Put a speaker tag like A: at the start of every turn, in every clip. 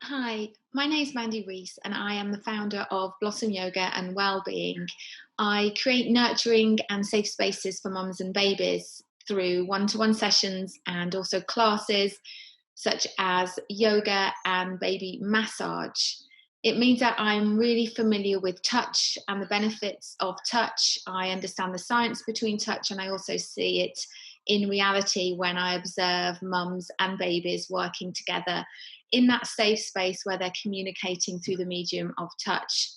A: Hi, my name is Mandy Rees, and I am the founder of Blossom Yoga and Wellbeing. I create nurturing and safe spaces for mums and babies through one-to-one sessions and also classes such as yoga and baby massage. It means that I'm really familiar with touch and the benefits of touch. I understand the science between touch, and I also see it in reality when I observe mums and babies working together in that safe space where they're communicating through the medium of touch.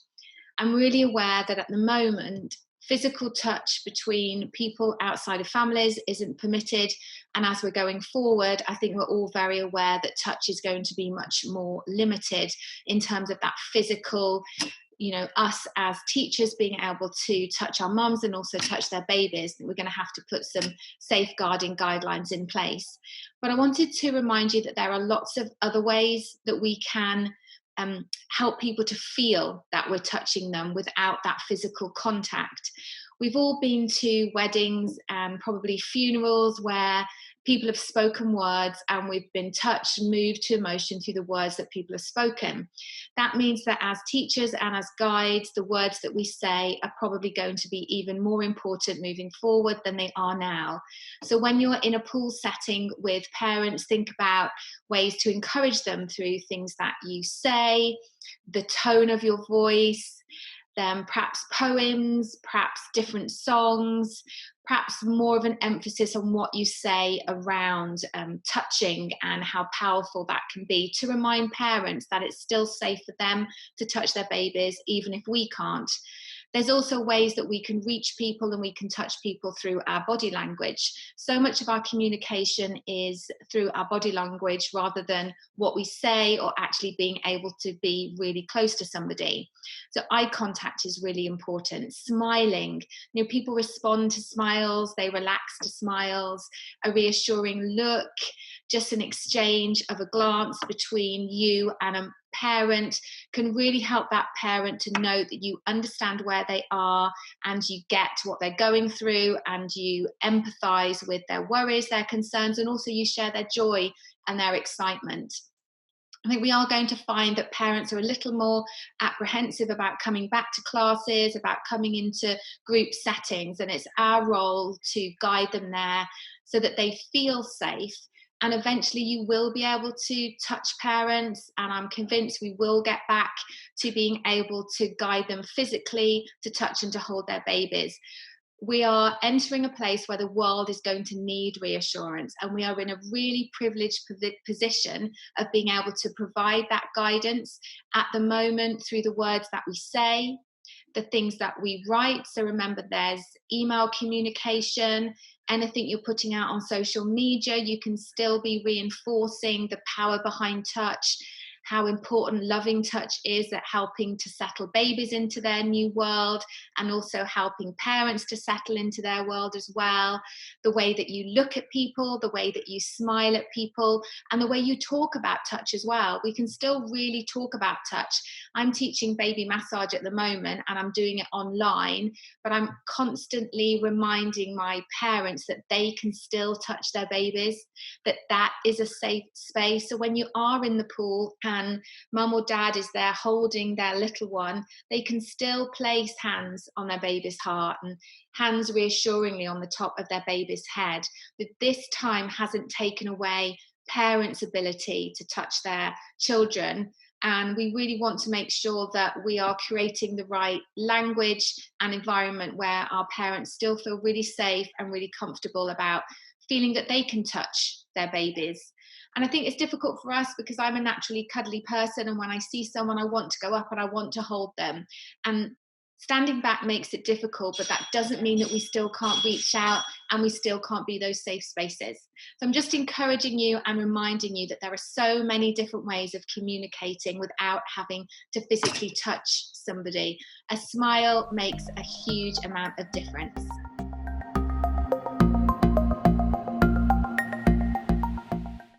A: I'm really aware that at the moment, physical touch between people outside of families isn't permitted. And as we're going forward, I think we're all very aware that touch is going to be much more limited in terms of that physical, us as teachers being able to touch our mums and also touch their babies. We're going to have to put some safeguarding guidelines in place. But I wanted to remind you that there are lots of other ways that we can help people to feel that we're touching them without that physical contact. We've all been to weddings and probably funerals where people have spoken words and we've been touched, moved to emotion through the words that people have spoken. That means that as teachers and as guides, the words that we say are probably going to be even more important moving forward than they are now. So when you're in a pool setting with parents, think about ways to encourage them through things that you say, the tone of your voice, then perhaps poems, perhaps different songs, perhaps more of an emphasis on what you say around touching and how powerful that can be to remind parents that it's still safe for them to touch their babies, even if we can't. There's also ways that we can reach people and we can touch people through our body language. So much of our communication is through our body language rather than what we say or actually being able to be really close to somebody. So eye contact is really important. Smiling, people respond to smiles, they relax to smiles, a reassuring look, just an exchange of a glance between you and a parent can really help that parent to know that you understand where they are and you get what they're going through and you empathize with their worries, their concerns, and also you share their joy and their excitement. I think we are going to find that parents are a little more apprehensive about coming back to classes, about coming into group settings, and it's our role to guide them there so that they feel safe. And eventually, you will be able to touch parents, and I'm convinced we will get back to being able to guide them physically, to touch and to hold their babies. We are entering a place where the world is going to need reassurance, and we are in a really privileged position of being able to provide that guidance at the moment through the words that we say, the things that we write. So remember, there's email communication, anything you're putting out on social media, you can still be reinforcing the power behind touch, how important loving touch is at helping to settle babies into their new world and also helping parents to settle into their world as well. The way that you look at people, the way that you smile at people, and the way you talk about touch as well. We can still really talk about touch. I'm teaching baby massage at the moment and I'm doing it online, but I'm constantly reminding my parents that they can still touch their babies, that that is a safe space. So when you are in the pool and mum or dad is there holding their little one, they can still place hands on their baby's heart and hands reassuringly on the top of their baby's head. That this time hasn't taken away parents' ability to touch their children. And we really want to make sure that we are creating the right language and environment where our parents still feel really safe and really comfortable about feeling that they can touch their babies. And I think it's difficult for us because I'm a naturally cuddly person. And when I see someone, I want to go up and I want to hold them. And standing back makes it difficult, but that doesn't mean that we still can't reach out and we still can't be those safe spaces. So I'm just encouraging you and reminding you that there are so many different ways of communicating without having to physically touch somebody. A smile makes a huge amount of difference.